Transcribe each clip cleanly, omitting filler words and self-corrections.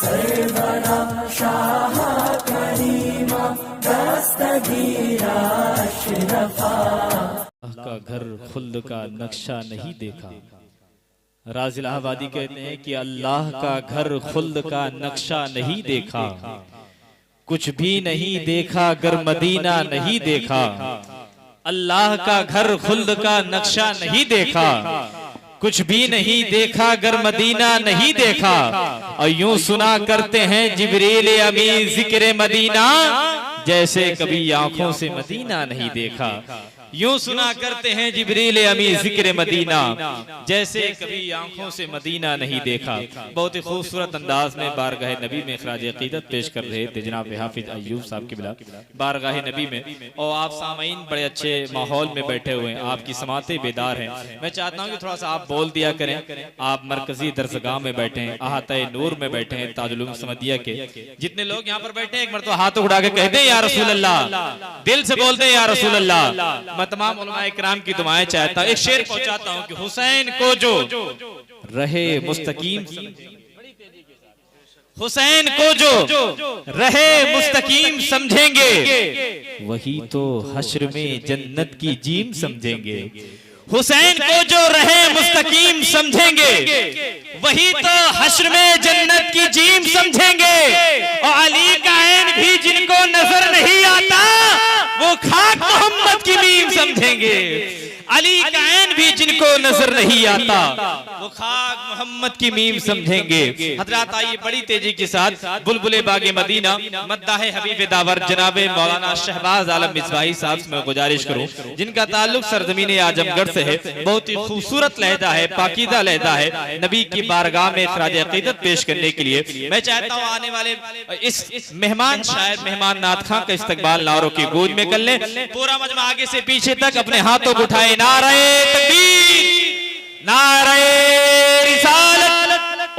सरवरा शाह करीमा दस्तगीरा अशरफा। का घर खुल्द का नक्शा नहीं देखा। राज़ इलाहाबादी कहते हैं कि अल्लाह का घर खुल्द का नक्शा नहीं देखा, कुछ भी नहीं देखा अगर मदीना नहीं देखा। अल्लाह का घर खुल्द का नक्शा नहीं देखा, कुछ भी नहीं देखा अगर मदीना नहीं देखा। और यूं सुना करते हैं जिब्रील अमी जिक्र मदीना, जैसे कभी आंखों से मदीना नहीं देखा। यूं सुना करते हैं जिब्रील अमी जिक्र मदीना, जैसे कभी आंखों से मदीना नहीं देखा। बहुत ही खूबसूरत अंदाज में बारगाह नबी में खराज अकीदत पेश कर रहे थे जनाब हाफिज अय्यूब साहब की बिला बारगाह नबी में। और आप सामीन बड़े अच्छे माहौल में बैठे हुए हैं, आपकी समातें बेदार हैं। मैं चाहता हूँ कि थोड़ा सा आप बोल दिया करें। आप मरकजी दरसगाह में बैठे हैं, अहाता नूर में बैठे हैं, ताजुल उलूम समदिया के जितने लोग यहाँ पर बैठे हैं, एक मरतबा हाथ उठा के कहते हैं या रसूल अल्लाह, दिल से बोलते हैं या रसूल अल्लाह। मैं तमाम उलमा इकराम की दुआएं चाहता हूं, एक शेर पहुंचाता हूं कि हुसैन को जो रहे मुस्तकीम, हुसैन को जो रहे मुस्तकीम समझेंगे, वही तो हश्र में जन्नत की जीम समझेंगे। हुसैन को जो रहे मुस्तकीम समझेंगे, वही तो हश्र में जन्नत की जीम समझेंगे। और अली का ऐन भी जिनको नजर नहीं आता, वो खाक मोहम्मद की मीम समझेंगे। अली का ऐन भी जिनको नजर नहीं आता, वो खाक मोहम्मद की मीम समझेंगे। हजरात आइए बड़ी तेजी के साथ बुलबुले बागे मदीना मद्दाहे हबीब दावर जनाबे मौलाना शहबाज आलम मिसबाही साहब से मैं गुजारिश करूं, जिनका ताल्लुक सरजमीन आजमगढ़ से है। बहुत ही खूबसूरत लहजा है, पाकीदा लहजा है, नबी की बारगाह में खराज अकीदत पेश करने के लिए मैं चाहता हूं आने वाले इस मेहमान शायर मेहमान नाथ खां का इस्तकबाल नारों की गूंज में कर लें। पूरा मजमा आगे से पीछे तक अपने हाथों को उठाए, नारे तकबीर, नारे रिसालत,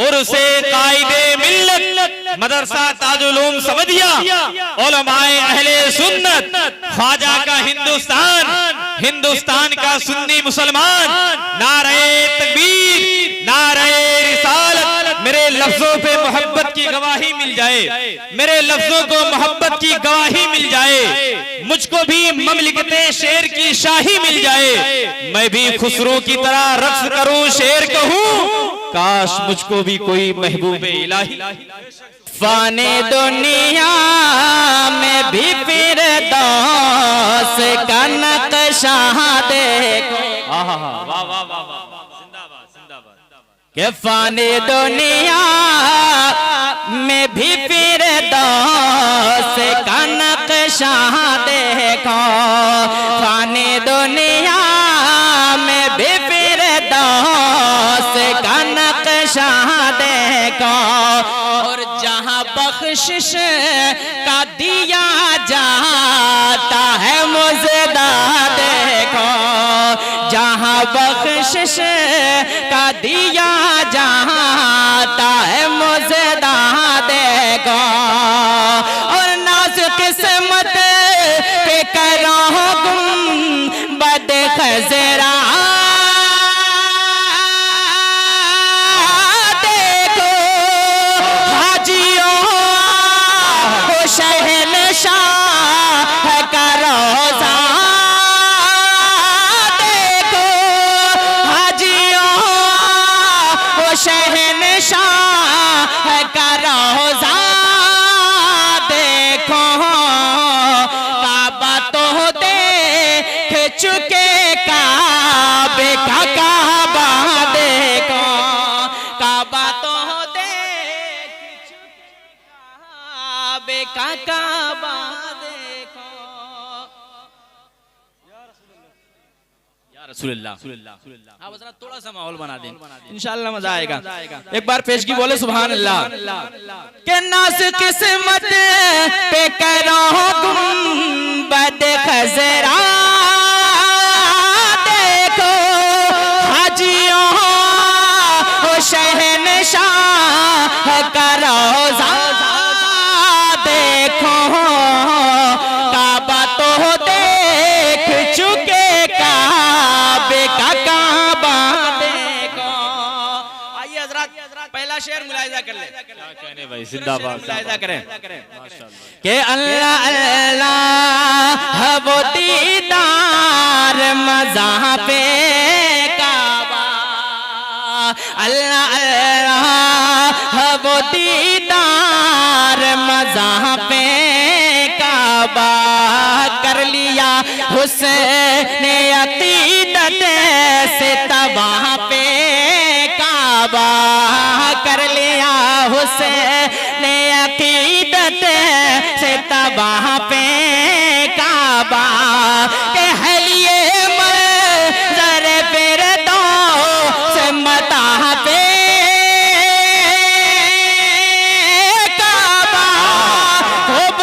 उर्से कायदे मिल्लत, मदरसा ताजुल उलूम समदिया, उलमाए अहले सुन्नत, ख्वाजा का हिंदुस्तान, हिंदुस्तान का सुन्नी मुसलमान। नारे तकबीर, नारे रिसालत। मेरे लफ्जों पे मोहब्बत की गवाही मिल जाए, मेरे लफ्जों को मोहब्बत की गवाही मिल जाए, मुझको भी ममलिकते शेर की शाही मिल जाए, मैं भी खुसरो की तरह रक्स करूं शेर कहूं, काश मुझको भी कोई महबूब इलाही। फाने दुनिया में भी फिरदौस का नक्शा देखो। वाह वाह वाह वाह, जिंदाबाद जिंदाबाद। के फाने दुनिया में भी फिरदौस का नक्शा देखो। फाने दुनिया में भी फिरदौस का नक्शा देखो। और जहां बख्शिश का दिया जाता है मुजदा देखो। जहां बख्शिश का दिया जाता है मुजदा देखो। और नाज किस्मत पे करो गुम बद खजरा चुके काबे का काबा देखो। काबा तो देख चुके काबे का काबा देखो। या रसूलुल्लाह। हाँ बस थोड़ा सा माहौल बना दें, इंशाअल्लाह मजा आएगा। एक बार पेशगी बोले सुभान अल्लाह। के नास किस्मत पे करो गुंबद खजरा देखो। हाजियों शहनशाह का रोज़ा देखो। काबा तो देख चुके काबे का काबा देखो। आइए हजरात, पहला शेर मुलाहिजा कर ले। क्या कहने भाई, जिंदाबाद, मुलाहिजा करें माशाअल्लाह। कि अल्लाह अल्लाह वो दीदार मज़ा पे काबा, अल्लाह अल्लाह वो दीदार मज़ा पे काबा, कर लिया हुस्न अक़ीदत से तबाह पे काबा, कर लिया हुस्न अक़ीदत से तबाह पे काबा, के हलिए मंज़र फिरदौस से मताह पे काबा, खूब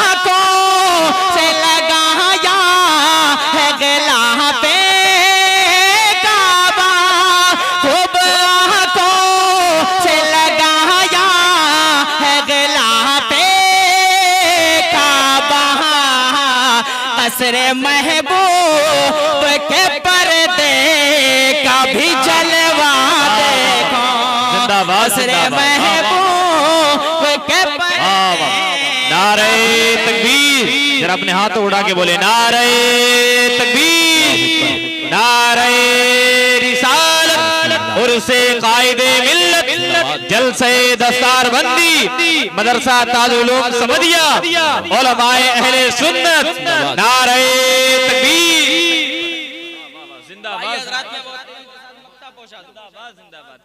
आँखों से लगाया है गला पे काबा, खूब आँखों से लगाया है गला पे काबा, कसरे महबूब के पर्दे का भी जलवा देखो, जिंदाबाद, कसरे जिंदाबाद। महबूब के पर्दे। नारे तकबीर, जरा अपने हाथ उड़ा के बोले नारे तकबीर, नारे रिसालत, उर्से कायदे मिल्लत, जलसे दस्तार बंदी, मदरसा ताजुल उलूम समदिया, उलमाए अहले सुन्नत, नारे तकबीर। जिंदाबाद,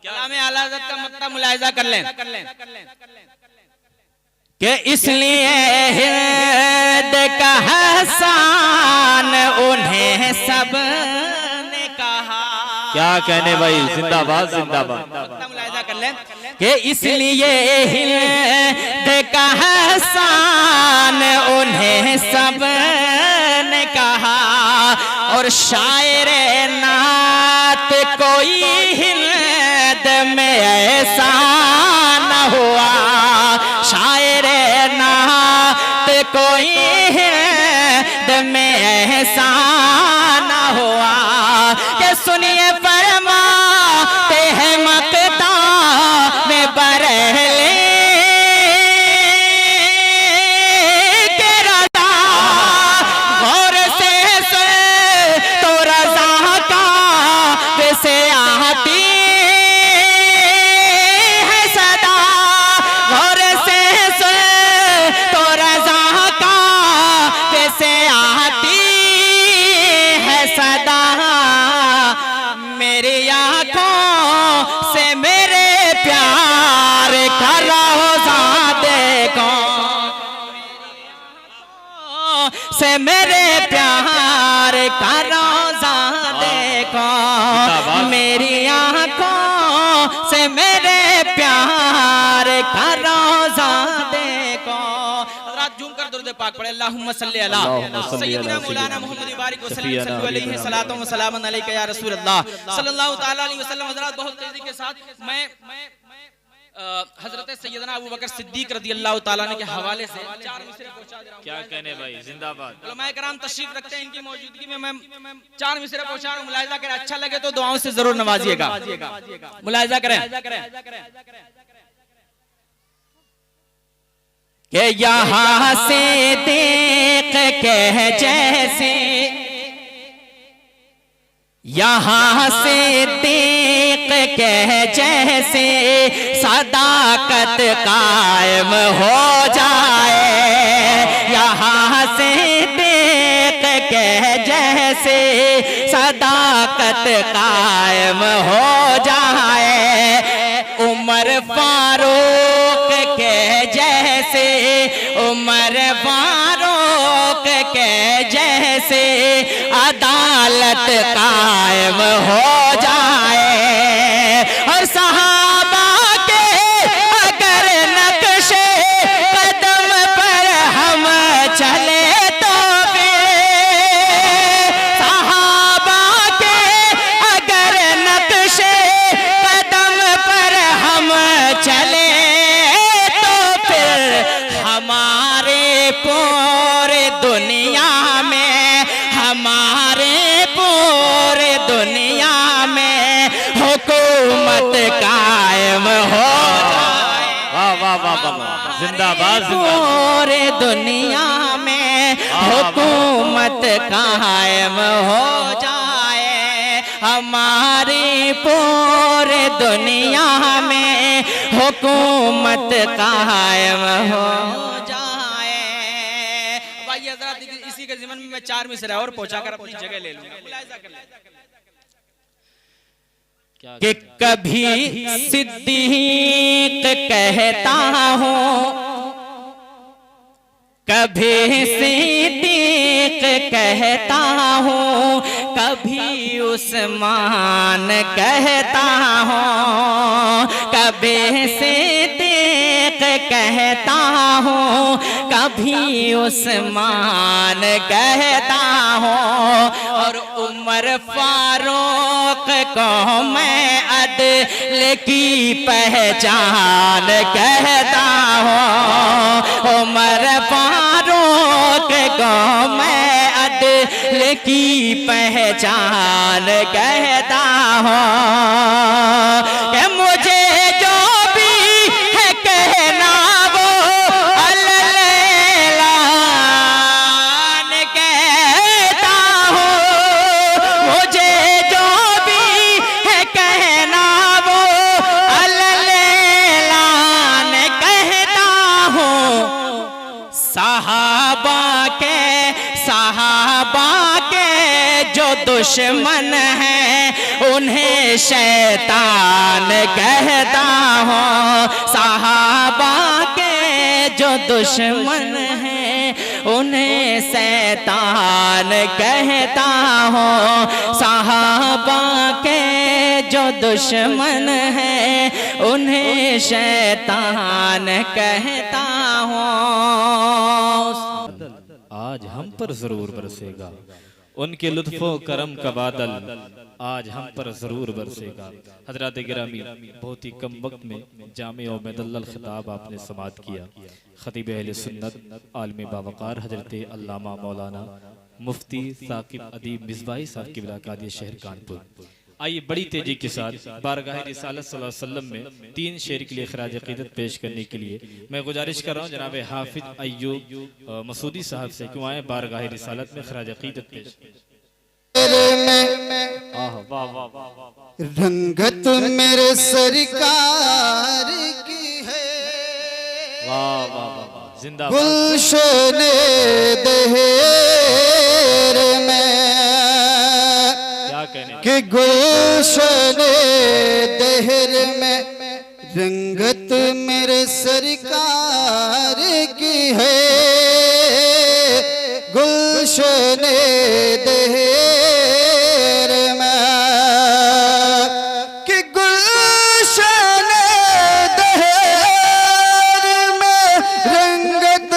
कलाम आला हज़रत का मक्ता मुलाहिजा कर लें कि इसलिए हिंद का हसान उन्हें सब ने कहा। क्या कहने भाई, जिंदाबाद, जिंदाबाद। मक्ता मुलाहिजा कर लें कि इसलिए हिंद का हसान उन्हें सब ने कहा, और शायर नात कोई हिंद में ऐसा न हुआ, शायर नात कोई हिंद में ऐसा न हुआ, कि सुनिए फरमाते हैं मक्ता में बरहले के रज़ा, गौर से सुन तो रज़ा का वैसे आती है सदा, गौर से सुन तो रज़ा का वैसे आती है सदा, मेरी आँखों से मेरे प्यार का रोज़ा देखो, से मेरे प्यार का रोज़ा देखो, मेरी आँखों से मेरे प्यार का रोज़ा देखो। हज़रात झूम कर दुरूद पाक पढ़े, अल्लाहुम्मा सल्ली अला सय्यिदना मौलाना मुहम्मद बारिक वसल्लम, सल्लल्लाहु अलैहि सलातो व सलामन अलैका या रसूल अल्लाह सल्लल्लाहु तआला अलैहि वसल्लम। हज़रात बहुत तेजी के साथ मैं हजरत सैयदना अबू बकर सिद्दीक रज़ी अल्लाह ताला अन्हु के हवाले से 4 मिसरे पहुंचा दे रहा हूं। क्या कहने भाई, जिंदाबाद। उलमाए कराम तशरीफ रखते हैं, इनकी मौजूदगी में मैं 4 मिसरे पहुंचा रहा हूं। मुलाहिजा करें, अच्छा लगे तो दुआओं से जरूर नवाजिएगा। मुलाहिजा करें कि यहाँ से देख के जैसे, यहाँ से देख के जैसे सदाकत कायम हो जाए, यहाँ से देख के जैसे सदाकत कायम हो जाए, उमर फारूक के जैसे, उमर फारूक के जैसे अदालत कायम हो जाए, और सहाबा के अगर नक्शे कदम पर हम चले तो सहाबा के अगर नक्शे कदम पर हम चले तो फिर हमारे पूरे दुनिया में, हमारे पूरे दुनिया जिंदाबाद पूरे दुनिया में हुकूमत कायम हो जाए, हमारी पूरे दुनिया में हुकूमत कायम हो जाए। भाई जरा इसी के ज़िम्मन में मैं 4 मिसरा और पहुंचाकर अपनी जगह ले लूंगा। कि कभी सिद्दीक कहता हूँ, कभी सिद्दीक कहता हूँ, कभी उस्मान कहता हूँ, कभी सिद्दीक कहता हूँ, कभी उस्मान कहता हूँ, और उमर फारूक को मैं अदल की पहचान कहता हूँ, उमर फारूक को मैं अदल की पहचान कहता हूँ। कि मुझे जो भी है कहना वो अल्लाह कहता हूँ, मुझे जो भी है कहना वो अल्लाह कहता हूँ। सहाबा के जो दुश्मन हैं उन्हें शैतान कहता हूँ, सहाबा के जो दुश्मन हैं उन्हें शैतान कहता हूँ, सहाबा के जो दुश्मन हैं उन्हें शैतान कहता हूँ। आज हम पर जरूर बरसेगा उनके लुत्फो करम का बादल, आज हम पर जरूर बरसेगा। हजरात गिरामी, बहुत ही कम वक्त में जामे और मुदल्लल खिताब आपने समाअत किया। खतीब अहले सुन्नत आलिम बावकार हजरत अल्लामा मौलाना मुफ्ती साकिब अदीब मिसबाही साहब की कादिया शहर कानपुर। आइए बड़ी तेजी के साथ बारगाह रिसालत सल्लल्लाहु अलैहि वसल्लम में 3 शेर के लिए खराज अकीदत पेश करने के लिए मैं गुजारिश कर रहा हूँ जनाब हाफिज अय्यूब मसूदी साहब से क्यों आए बारगाह रिसालत में खराज अकीदत पेश। रंगत मेरे सरकार की है, वाह वाह वाह, जिंदाबाद। गुलशने देर में कि गुलशने देर में रंगत मेरे सरकार की है, गुलशने देर में कि गुलशने देर में रंगत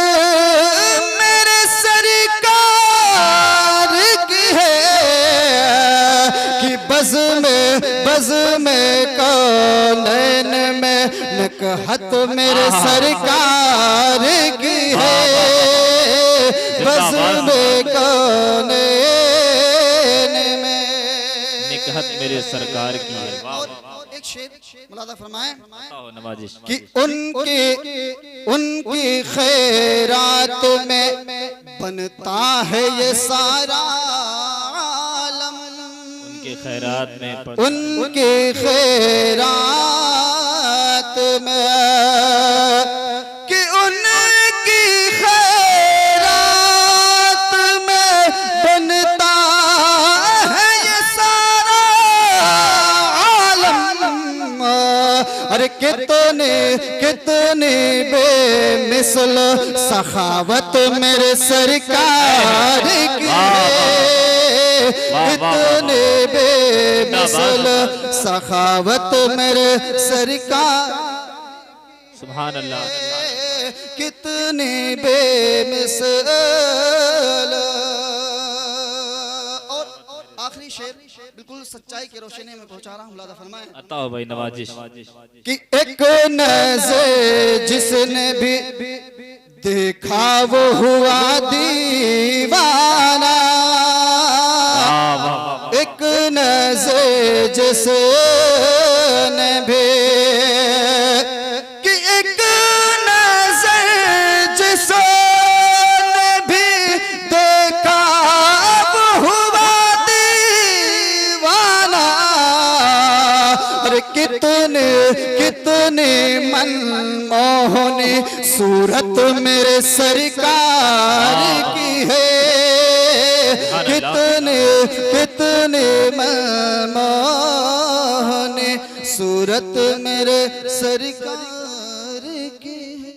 मेरे सरकार की है, कि बज़ में कौनैन में नकहत मेरे सरकार की है, बज़ में कौनैन में निकहत मेरे सरकार की है। एक शेर मुलादा फरमाएं नवाजिश कि उनकी खैरात में बनता है ये सारा आलम, उनके खैरात में उनके खैरात में कि उनकी खैरात में बनता है ये सारा आलम। अरे कितनी बेमिसल सखावत मेरे सरकार की है, कितने बेमिसल सखावत मेरे सरकार, सुभान अल्लाह, कितने बेमिसल। और आखिरी शेर बिल्कुल सच्चाई की रोशनी में पहुंचा रहा हूं, मुलादा फरमाएं। अता हो भाई नवाजिश कि एक नज़र जिसने भी देखा वो हुआ दीवाना, एक नज़र जिसने भी कि एक नज़र कितने मनमोहनी सूरत मेरे सरकार की है, कितने कितने मनमोहनी सूरत मेरे सरकार